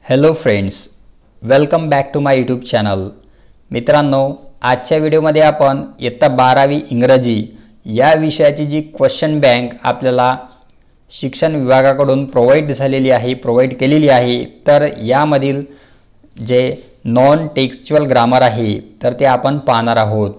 Hello friends, welcome back to my YouTube channel. मित्रांनो, आजच्या व्हिडिओमध्ये आपण इयत्ता 12वी इंग्रजी या विषयाची जी क्वेश्चन बँक आपल्याला शिक्षण विभागाकडून प्रोवाइड केलेली आहे, तर यामधील जे नॉन टेक्स्चुअल ग्रामर आहे तर ते आपण पाहणार आहोत.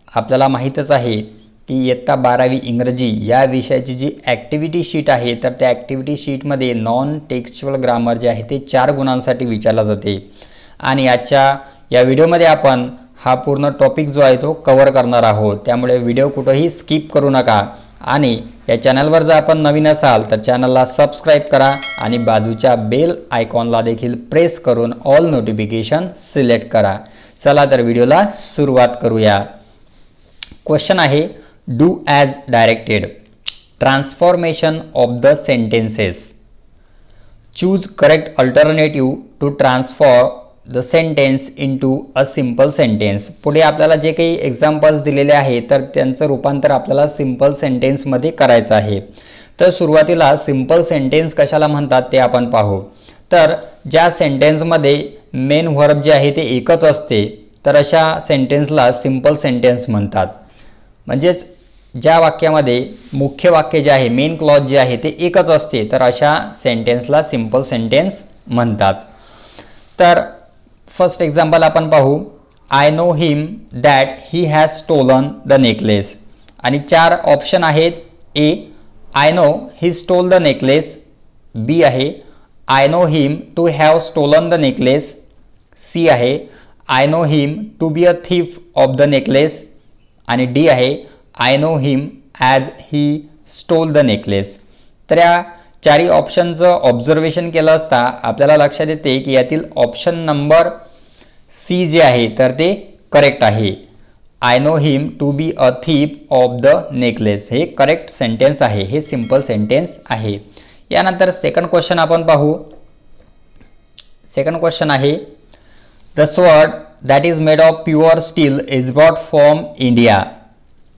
आपल्याला माहीतच आहे की इयत्ता 12वी इंग्रजी या विषयाची जी ॲक्टिव्हिटी शीट आहे तर त्या ॲक्टिव्हिटी शीटमध्ये नॉन टेक्स्चुअल ग्रामर जे आहे ते 4 गुणांसाठी विचारला जाते. आणि आजच्या या व्हिडिओमध्ये आपण हा पूर्ण टॉपिक जो आहे तो कव्हर करणार आहोत. त्यामुळे व्हिडिओ कुठेही स्किप करू नका आणि या चॅनलवर जर आपण नवीन असाल तर चॅनलला सबस्क्राईब करा आणि बाजूच्या बेल आयकॉनला देखील प्रेस करून ऑल नोटिफिकेशन सिलेक्ट करा. चला तर व्हिडिओला सुरुवात करूया. क्वेश्चन आहे, do as directed. Transformation of the sentences. Choose correct alternative to transform the sentence into a simple sentence. पुढे आपल्याला जे काही एक्झाम्पल्स दिलेले आहेत तर त्यांचं रूपांतर आपल्याला सिंपल सेंटेन्समध्ये करायचं आहे. तर सुरुवातीला सिंपल सेंटेन्स कशाला म्हणतात ते आपण पाहू. तर ज्या सेंटेन्समध्ये मेन व्हर्ब जे आहे ते एकच असते तर अशा सेंटेन्सला सिंपल सेंटेन्स म्हणतात. म्हणजेच ज्या वाक्यामध्ये मुख्य वाक्य जे आहे, मेन क्लॉज जे आहे ते एकच असते तर अशा सेंटेन्सला सिंपल सेंटेन्स म्हणतात. तर फर्स्ट एक्झाम्पल आपण पाहू. I know him that he has stolen the necklace. आणि 4 ऑप्शन आहेत. A, I know he stole the necklace. B आहे, I know him to have stolen the necklace. C आहे, I know him to be a thief of the necklace. आणि D आहे, I know him as he stole the necklace. तर या 4 ऑप्शनचं observation केलं असता आपल्याला लक्षात येते की यातील ऑप्शन नंबर सी जे आहे तर ते करेक्ट आहे. I know him to be a thief of the necklace हे करेक्ट सेंटेन्स आहे, हे सिंपल सेंटेन्स आहे. यानंतर सेकंड क्वेश्चन आपण पाहू. सेकंड क्वेश्चन आहे, the sword that is made of pure steel is brought from India.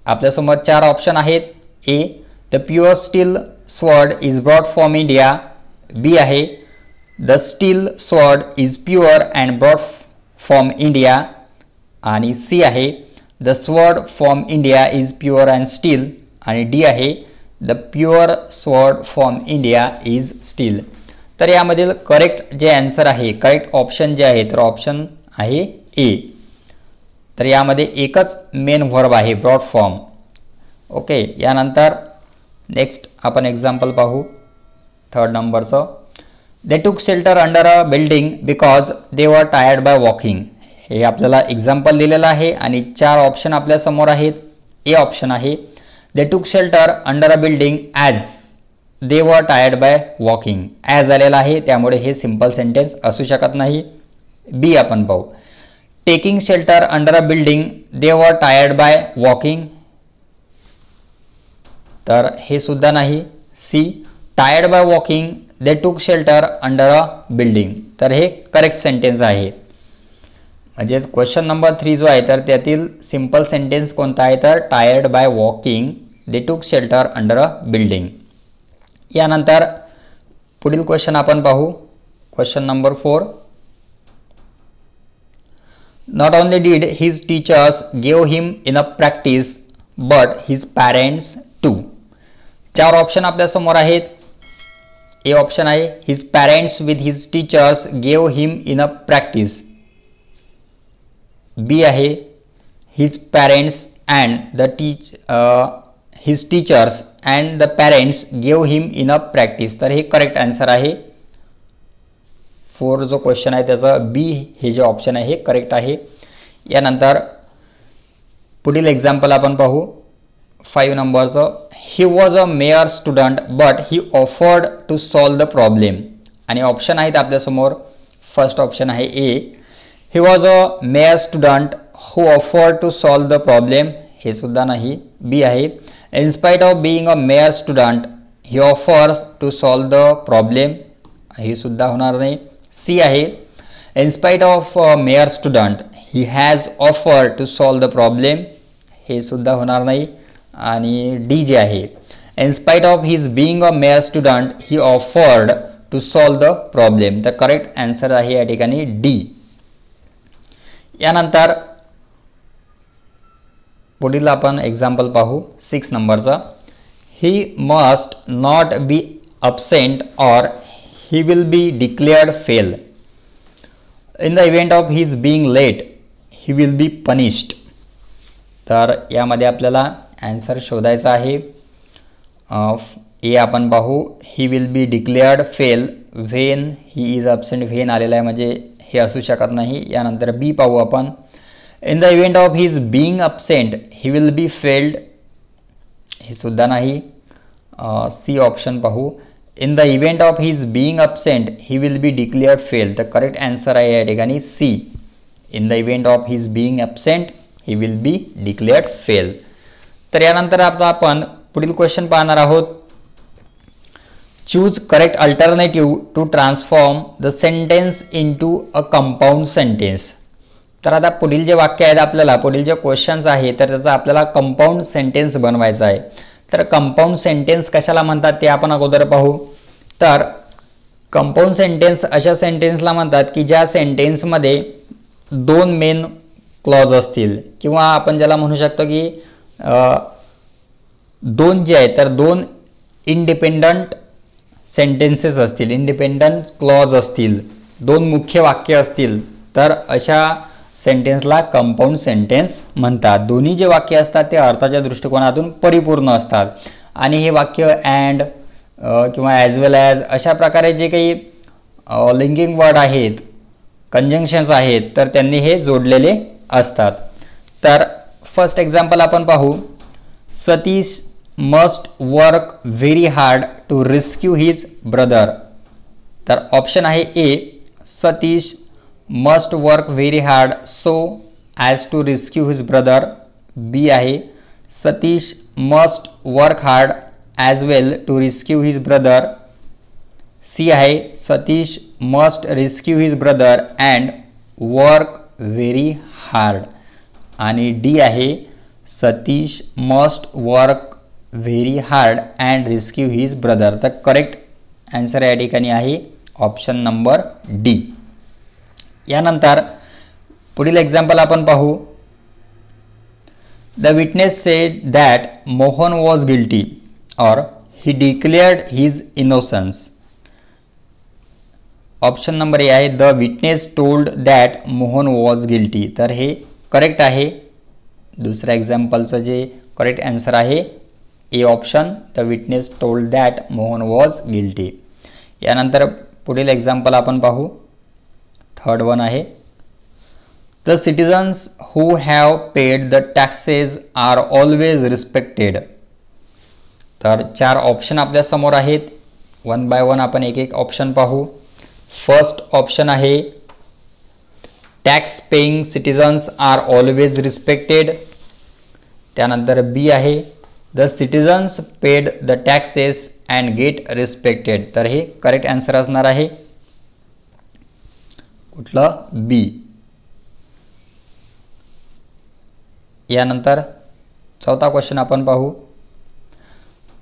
आपल्यासमोर 4 ऑप्शन आहेत. A, the pure steel sword is brought from India. B आहे, the steel sword is pure and brought from India. आणि C आहे, the sword from India is pure and steel. आणि D आहे, the pure sword from India is steel. तर यामधील correct जे answer आहे, correct option जे आहे तर ऑप्शन आहे ए. तर यामध्ये एकच मेन व्हर्ब आहे, ब्रॉट फ्रॉम. ओके. यानंतर नेक्स्ट आपण एक्झाम्पल पाहू थर्ड नंबरचं. They took shelter under a building because they were tired by walking. हे आपल्याला एक्झाम्पल दिलेलं आहे आणि 4 ऑप्शन आपल्यासमोर आहेत. ए ऑप्शन आहे, they took shelter under a building as they were tired by walking. As आलेला आहे त्यामुळे हे सिंपल सेंटेन्स असू शकत नाही. बी आपण पाहू, taking shelter under a building they were tired by walking. तर हे सुद्धा नाही. C, tired by walking they took shelter under a building. तर हे करेक्ट सेंटेन्स आहे. म्हणजेच क्वेश्चन नंबर 3 जो आहे तर त्यातील सिंपल सेंटेन्स कोणता आहे तर tired by walking they took shelter under a building. यानंतर पुढील क्वेश्चन आपण पाहू. Question number 4. Not only did his teachers give him enough practice, but his parents too. 4 option आपल्यासमोर आहेत. ए ऑप्शन आहे, his parents with his teachers gave him enough practice. बी आहे, his parents and his teachers and the parents gave him enough practice. तर हे correct answer आहे. 4 जो question आहे त्याचा बी हे जे ऑप्शन आहे हे करेक्ट आहे. यानंतर पुढील एक्झाम्पल आपण पाहू 5 नंबरचं. He was a mere student but he offered to solve the problem. आणि ऑप्शन आहेत आपल्यासमोर. फर्स्ट ऑप्शन आहे A, he was a mere student who offered to solve the problem. हे सुद्धा नाही. बी आहे, in spite of being a mere student he offers to solve the problem. हे सुद्धा होणार नाही. सी आहे, in spite of mere student he has offer to solve the problem. हे सुद्धा होणार नाही. आणि डी जे आहे, in spite of his being a mere student he offered to solve the problem. तर करेक्ट आन्सर आहे या ठिकाणी डी. यानंतर पुढील आपण एक्झाम्पल पाहू 6 नंबरचा. He must not be absent or he will be declared fail. In the event of his being late, he will be punished. तर यामध्ये आपल्याला आन्सर शोधायचा आहे. ए आपण पाहू. ही will be declared fail when he is absent. When आलेला आहे म्हणजे हे असू शकत नाही. यानंतर बी पाहू आपण. In the event of his being absent, he will be failed. हे सुद्धा नाही. सी ऑप्शन पाहू. In the event of his being absent, he will be declared fail. तर करेक्ट आन्सर आहे या ठिकाणी C. In the event of his being absent, he will be declared fail. तर यानंतर आता आपण पुढील क्वेश्चन पाहणार आहोत. Choose correct alternative to transform the sentence into a compound sentence. तर आता पुढील जे वाक्य आहेत आपल्याला पुढील जे क्वेश्चन्स आहेत तर त्याचा आपल्याला कंपाऊंड सेंटेन्स बनवायचा आहे. तर कंपाऊंड सेंटेन्स कशाला म्हणतात ते आपण अगोदर पाहू. तर कंपाऊंड सेंटेन्स अशा सेंटेन्सला म्हणतात की ज्या सेंटेन्समध्ये दोन मेन क्लॉज असतील किंवा आपण ज्याला म्हणू शकतो की दोन जे आहेत तर दोन इंडिपेंडंट सेंटेन्सेस असतील, इंडिपेंडंट क्लॉज असतील, दोन मुख्य वाक्य असतील तर अशा सेंटेन्सला कंपाऊंड सेंटेन्स म्हणतात. दोन्ही जे वाक्य असतात ते अर्थाच्या दृष्टिकोनातून परिपूर्ण असतात आणि हे वाक्य अँड किंवा ॲज वेल ॲज अशा प्रकारे जे काही लिंकिंग वर्ड आहेत, कंजंक्शन्स आहेत तर त्यांनी हे जोडलेले असतात. तर फर्स्ट एक्झाम्पल आपण पाहू. Satish must work very hard to rescue his brother. तर ऑप्शन आहे A. Satish must work very hard so as to rescue his brother. B आहे. Satish must work hard as well to rescue his brother. C आहे. Satish must rescue his brother and work very hard. आणि D आहे. Satish must work very hard and rescue his brother. तर correct answer या ठिकाणी आहे option number D. यानंतर पुढील example आपण पाहू. The witness said that Mohan was guilty और he declared his innocence. Option number A आहे. The witness told that Mohan was guilty. तर हे करेक्ट आहे. दुसऱ्या एक्झाम्पलचं जे करेक्ट आन्सर आहे A option. The witness told that Mohan was guilty. यानंतर पुढील एक्झाम्पल आपण पाहू. थर्ड वन आहे. The citizens who have paid the taxes are always respected. तर चार ऑप्शन आपल्या समोर आहेत. वन बाय वन आपण एक एक ऑप्शन पाहू. फर्स्ट ऑप्शन आहे tax paying citizens are always respected. त्यानंतर बी आहे the citizens paid the taxes and get respected. तर हे करेक्ट आन्सर असणार आहे कुठलं बी. यानंतर चौथा क्वेश्चन आपण पाहू.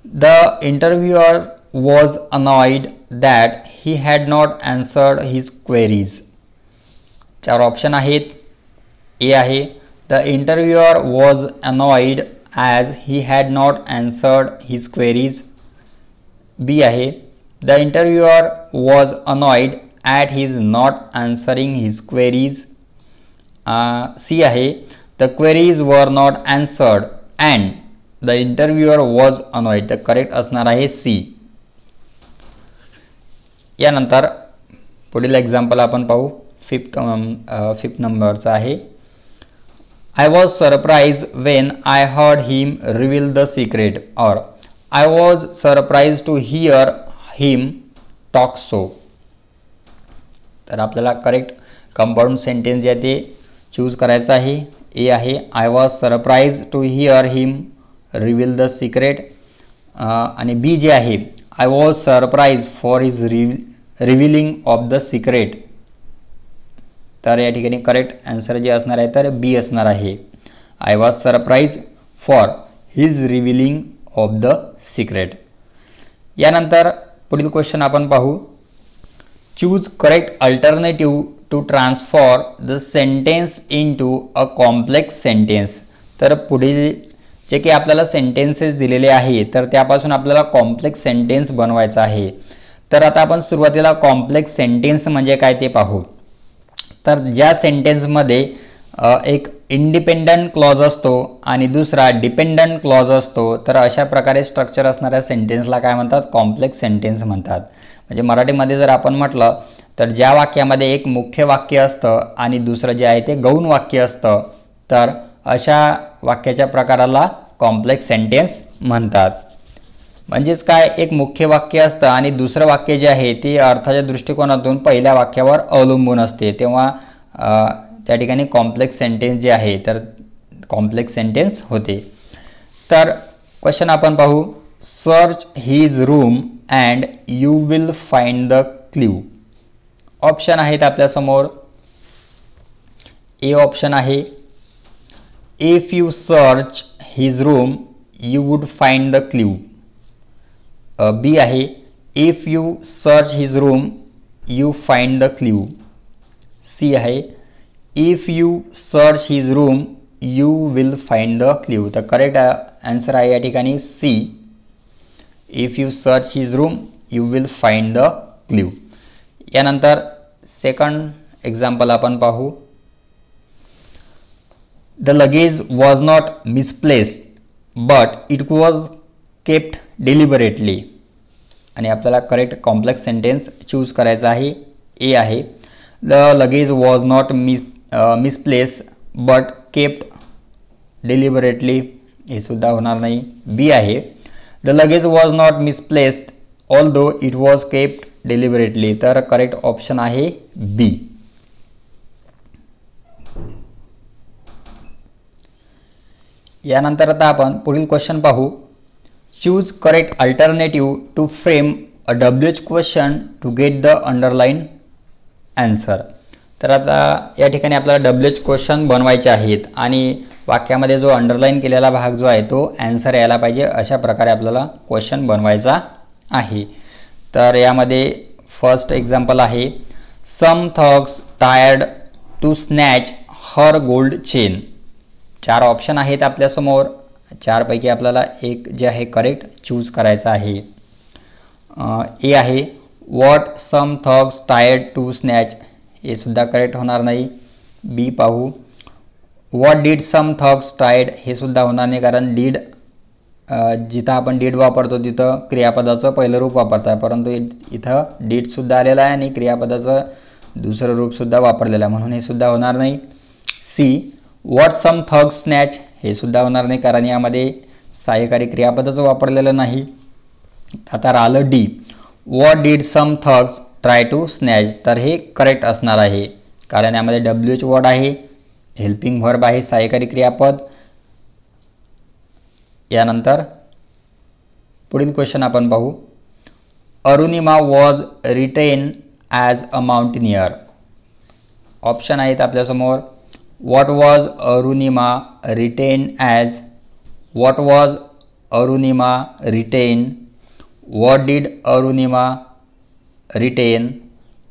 The interviewer was annoyed that he had not answered his queries. चार ऑप्शन आहेत. ए आहे. The interviewer was annoyed as he had not answered his queries. B आहे. The interviewer was annoyed at his not answering his queries. C आहे. The queries were not answered and the interviewer was annoyed. तर correct असणार आहे C. यानंतर पुढील example आपण पाहू. Fifth नंबरचं आहे. I was surprised when I heard him reveal the secret or I was surprised to hear him talk so. तर आपल्याला करेक्ट कंपाऊंड सेंटेन्स जे आहे ते चूज करायचं आहे. ए आहे. I was surprise to hear him reveal the secret. आणि B जे आहे I was surprise for his revealing of the secret. तर या ठिकाणी करेक्ट आन्सर जे असणार आहे तर बी असणार आहे. I was surprise for his revealing of the secret. यानंतर पुढील क्वेश्चन आपण पाहू. Choose correct alternative to transform the sentence into a complex sentence. तर पुढील जे की आपल्याला सेंटेन्सेस दिलेले आहे तर त्यापासून आपल्याला कॉम्प्लेक्स सेंटेन्स बनवायचा आहे. तर आता आपण सुरुवातीला कॉम्प्लेक्स सेंटेन्स म्हणजे काय ते पाहू. तर ज्या सेंटेन्समध्ये एक इंडिपेंडंट क्लॉज असतो आणि दुसरा डिपेंडंट क्लॉज असतो तर अशा प्रकारे स्ट्रक्चर असणाऱ्या सेंटेन्सला काय म्हणतात, कॉम्प्लेक्स सेंटेन्स म्हणतात. म्हणजे मराठीमध्ये जर आपण म्हटलं तर ज्या वाक्यामध्ये एक मुख्य वाक्य असतं आणि दुसरं जे आहे ते गौण वाक्य असतं तर अशा वाक्याच्या प्रकाराला कॉम्प्लेक्स सेंटेन्स म्हणतात. म्हणजेच काय, एक मुख्य वाक्य असतं आणि दुसरं वाक्य जे आहे ते अर्थाच्या दृष्टिकोनातून पहिल्या वाक्यावर अवलंबून असते, तेव्हा त्या ठिकाणी कॉम्प्लेक्स सेंटेन्स जे आहे तर कॉम्प्लेक्स सेंटेन्स होते. तर क्वेश्चन आपण पाहू. Search his room and you will find the clue. Option आहेत आपल्यासमोर. ए ऑप्शन आहे, if you search his room you would find the clue. B आहे, if you search his room you find the clue. C आहे, if you search his room you will find the clue. तर correct answer आहे या ठिकाणी C, if you search his room you will find the clue. यानंतर second example आपण पाहू. The luggage was not misplaced but it was kept deliberately. आणि आपल्याला correct complex sentence choose करायचा आहे. ए आहे, the luggage was not misplaced but kept deliberately. हे सुद्धा होणार नाही. बी आहे, the luggage was not misplaced although it was kept deliberately. तर करेक्ट ऑप्शन आहे बी. यानंतर आता आपण पुढील क्वेश्चन पाहू. Choose correct alternative to frame a WH question to get the underline answer. तर आता या ठिकाणी आपल्याला WH क्वेश्चन बनवायचे आहेत आणि वाक्यामध्ये जो अंडरलाईन केलेला भाग जो आहे तो आन्सर यायला पाहिजे, अशा प्रकारे आपल्याला क्वेश्चन बनवायचा आहे. तर यामध्ये फर्स्ट एक्झाम्पल आहे, some thugs tired to snatch her gold chain. 4 option आहेत आपल्यासमोर. 4 पैकी आपल्याला एक जे आहे करेक्ट चूज करायचं आहे. ए आहे, what some thugs tired to snatch. हे सुद्धा करेक्ट होणार नाही. बी पाहू, what did some thugs tired. हे सुद्धा होणार नाही, कारण डीड जिथं आपण डीड वापरतो तिथं क्रियापदाचं पहिलं रूप वापरत आहे, परंतु इथं डीडसुद्धा आलेलं आहे आणि क्रियापदाचं दुसरं रूपसुद्धा वापरलेलं आहे, म्हणून हे सुद्धा होणार नाही. C, what some thugs snatch. हे सुद्धा होणार नाही, कारण यामध्ये सहाय्यकारी क्रियापदाचं वापरलेलं नाही. आता राहिलं D, what did some thugs try to snatch. तर हे करेक्ट असणार आहे, कारण यामध्ये WH वर्ड आहे, हेल्पिंग व्हर्ब आहे, सहाय्यकारी क्रियापद. यानंतर पुढील क्वेश्चन आपण पाहू. Arunima was written as a mountaineer. Option आहेत आपल्यासमोर. What was Arunima written as. What was Arunima written. What did Arunima written.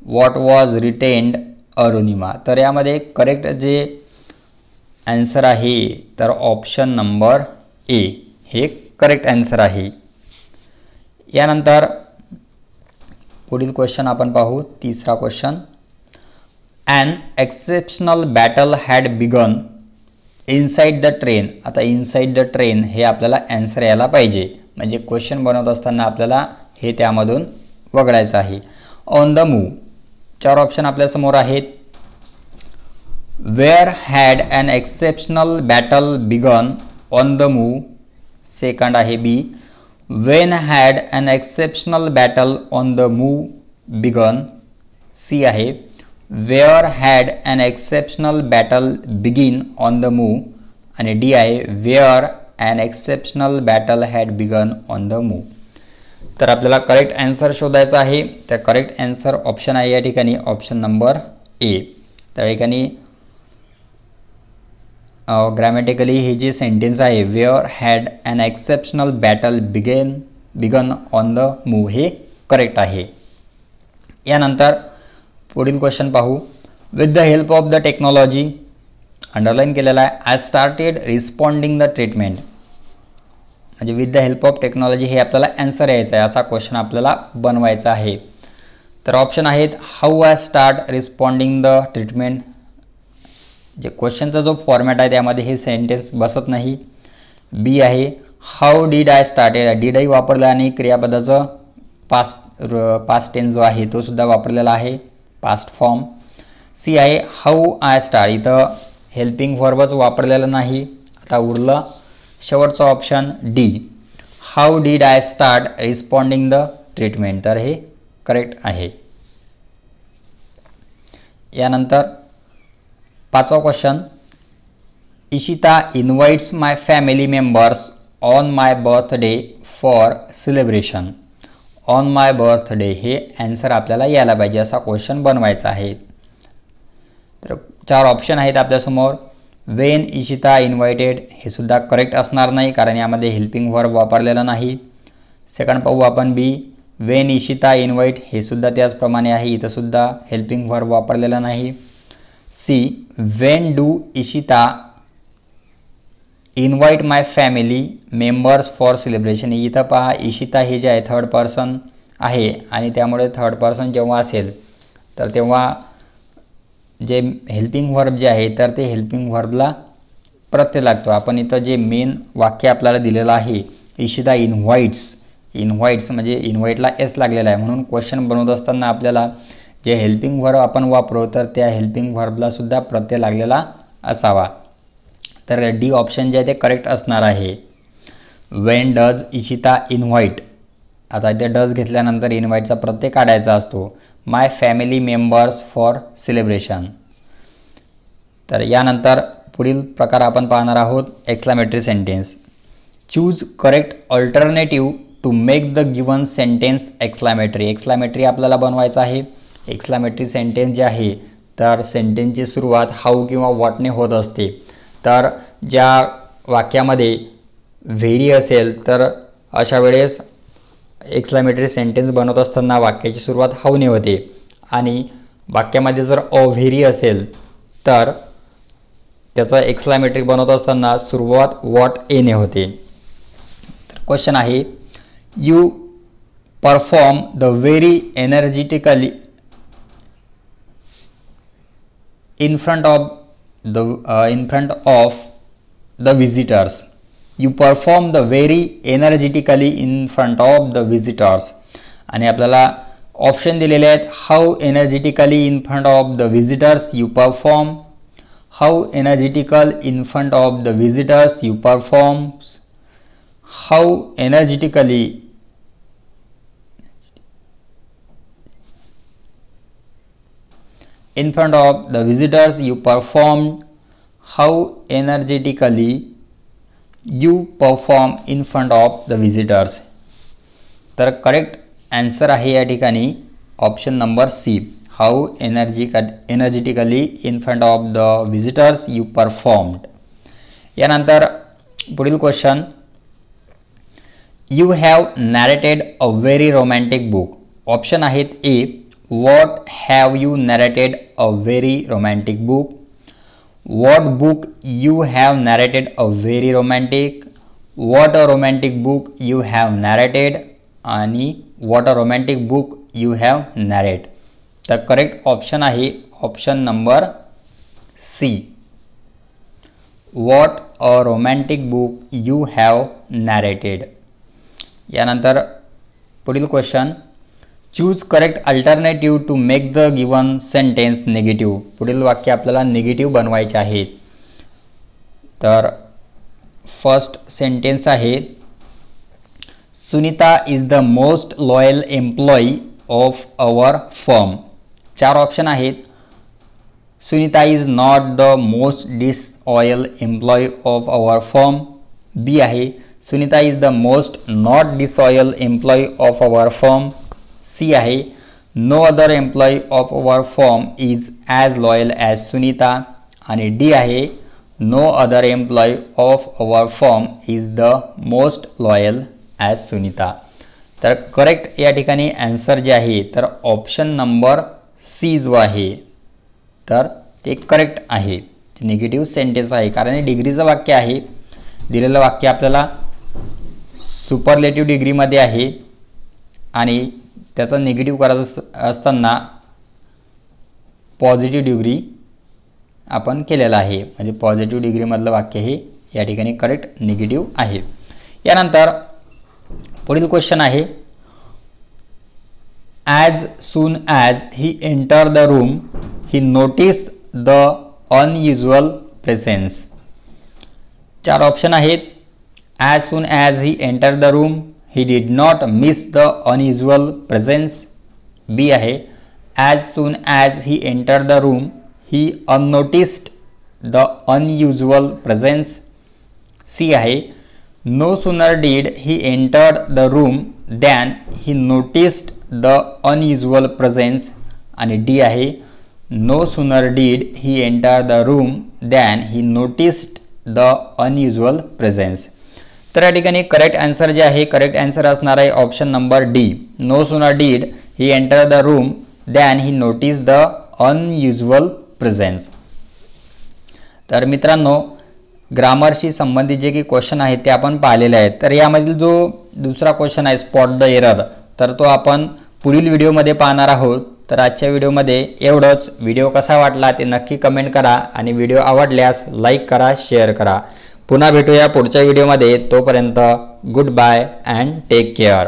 What was retained Arunima. तर यामध्ये करेक्ट जे आन्सर आहे तर ऑप्शन नंबर ए हे करेक्ट आन्सर आहे. यानंतर पुढील क्वेश्चन आपण पाहू. तिसरा question, an exceptional battle had begun inside the train. आता इनसाइड द ट्रेन हे आपल्याला आन्सर यायला पाहिजे, म्हणजे क्वेश्चन बनवत असताना आपल्याला हे त्यामधून वगळायचं आहे. On the move. 4 ऑप्शन आपल्यासमोर आहेत. Where had an exceptional battle begun on the move. Second आहे B, when had an exceptional battle on the move begun. C आहे, where had an exceptional battle begin on the move. आणि D आहे, where an exceptional battle had begun on the move. तर आपल्याला correct answer शोधायचा आहे. तर correct answer option आहे या ठिकाणी ऑप्शन नंबर ए. त्या ठिकाणी ग्रॅमॅटिकली हे जे सेंटेन्स आहे, where had an exceptional battle begun on the move, हे करेक्ट आहे. यानंतर पुढील क्वेश्चन पाहू. With the help of the technology, underline केलेला आहे, I started responding the treatment. म्हणजे with the help of technology हे आपल्याला आन्सर यायचा आहे, असा क्वेश्चन आपल्याला बनवायचा आहे. तर ऑप्शन आहेत how I start responding the treatment. जे क्वेश्चनचा जो फॉर्मॅट आहे त्यामध्ये हे सेंटेन्स बसत नाही. बी आहे how did I started. Did ही वापरलं आणि क्रियापदाचं पास्ट टेन्स जो आहे तो सुद्धा वापरलेला आहे, पास्ट फॉर्म. सी आहे हाऊ आय स्टार्ट. इथं हेल्पिंग व्हर्बच वापरलेलं नाही. आता उरलं शेवटचं option D, how did I start responding the treatment. तर हे करेक्ट आहे. यानंतर 5वा question, Ishita invites my family members on my birthday for celebration. On my birthday हे आन्सर आपल्याला यायला पाहिजे, असा क्वेश्चन बनवायचा आहे. तर 4 ऑप्शन आहेत आपल्यासमोर. वेन इशिता इन्व्हायटेड हे सुद्धा करेक्ट असणार नाही, कारण यामध्ये हेल्पिंग व्हर्ब वापरलेला नाही. सेकंड पाहू आपण बी, वेन इशिता इन्व्हाइट हे सुद्धा त्याचप्रमाणे आहे, इथं सुद्धा हेल्पिंग व्हर्ब वापरलेला नाही. C, when do Ishita invite my family members for celebration. इथं पहा इशिता हे जे आहे थर्ड पर्सन आहे आणि त्यामुळे थर्ड पर्सन जेव्हा असेल तर तेव्हा जे हेल्पिंग व्हर्ब जे आहे तर ते हेल्पिंग व्हर्बला प्रत्यय लागतो. आपण इथं जे मेन वाक्य आपल्याला दिलेलं आहे, इशिता इन्व्हाइट्स म्हणजे इन्व्हाइटला एस लागलेला आहे, म्हणून क्वेश्चन बनवत असताना आपल्याला जे हेल्पिंग व्हर्ब आपण वापरू तर त्या हेल्पिंग व्हर्बला सुद्धा प्रत्यय लागलेला असावा. तर डी ऑप्शन जे आहे ते करेक्ट असणार आहे. When does Ishita invite. आता इथे डज घेतल्यानंतर इन्व्हाइटचा प्रत्यय काढायचा असतो. My family members for celebration. तर यानंतर पुढील प्रकार आपण पाहणार आहोत, exclamatory sentence. Choose correct alternative to make the given sentence exclamatory. Exclamatory आपल्याला बनवायचं आहे. एक्सक्लामेटरी सेंटेन्स जे आहे तर सेंटेन्सची सुरुवात हाऊ किंवा व्हॉटने होत असते. तर ज्या वाक्यामध्ये व्हेरी असेल तर अशा वेळेस एक्सक्लामेटरी सेंटेन्स बनवत असताना वाक्याची सुरुवात हाऊने होते आणि वाक्यामध्ये जर व्हेरी असेल तर त्याचा एक्सक्लामेटरी बनवत असताना सुरुवात व्हॉट एने होते. तर क्वेश्चन आहे, you perform the very energetically in front of the visitors. You perform the very energetically in front of the visitors. आणि आपल्याला ऑप्शन दिलेले आहेत, how energetically in front of the visitors you perform. How energetical in front of the visitors you perform. How energetically in front of the visitors you performed. How energetically you perform in front of the visitors. तर correct answer आहे या ठिकाणी option number C, how energetically in front of the visitors you performed. यानंतर पुढील question, you have narrated a very romantic book. Option आहेत A, what have you narrated a very romantic book. What book you have narrated a very romantic. What a romantic book you have narrated आणि what a romantic book you have narrated. तर correct option आहे option number C, what a romantic book you have narrated. यानंतर पुढील question, choose correct alternative to make the given sentence negative. पुढील वाक्य आपल्याला negative बनवायचे आहेत. तर फर्स्ट सेंटेन्स आहे, Sunita is the most loyal employee of our firm. 4 option आहेत. Sunita is not the most disloyal employee of our firm. B आहे, Sunita is the most not disloyal employee of our firm. C आहे, no other employee of our firm is as loyal as Sunita. आणि D आहे, no other employee of our firm is the most loyal as Sunita. तर correct या ठिकाणी answer जे आहे तर option number C जो आहे तर ते करेक्ट आहे, निगेटिव्ह सेंटेन्स आहे, कारण हे डिग्रीचं वाक्य आहे. दिलेलं वाक्य आपल्याला सुपरलेटिव्ह डिग्रीमध्ये आहे आणि त्याचा निगेटिव्ह करायचं असताना पॉझिटिव्ह डिग्री आपण केलेला आहे, म्हणजे पॉझिटिव्ह डिग्रीमधलं वाक्य हे या ठिकाणी करेक्ट निगेटिव्ह आहे. यानंतर पुढील क्वेश्चन आहे, as soon as he enter the room he notice the unusual presence. 4 option आहेत. As soon as he enter the room he did not miss the unusual presence. B आहे, as soon as he enter the room he unnoticed the unusual presence. C आहे, no sooner did he entered the room than he noticed the unusual presence. आणि D आहे, no sooner did he enter the room than he noticed the unusual presence. तर या ठिकाणी correct answer जे आहे, correct answer असणार आहे option number D, no sooner did he enter the room than he notice the unusual presence. तर मित्रांनो, ग्रामरशी संबंधित जे काही क्वेश्चन आहेत ते आपण पाहिलेले आहेत. तर यामधील जो दुसरा क्वेश्चन आहे स्पॉट द एरर, तर तो आपण पुढील व्हिडिओमध्ये पाहणार आहोत. तर आजच्या व्हिडिओमध्ये एवढंच. व्हिडिओ कसा वाटला ते नक्की कमेंट करा आणि व्हिडिओ आवडल्यास लाईक करा, शेअर करा. पुन्हा भेटूया पुढच्या व्हिडिओमध्ये. तोपर्यंत good bye and take care.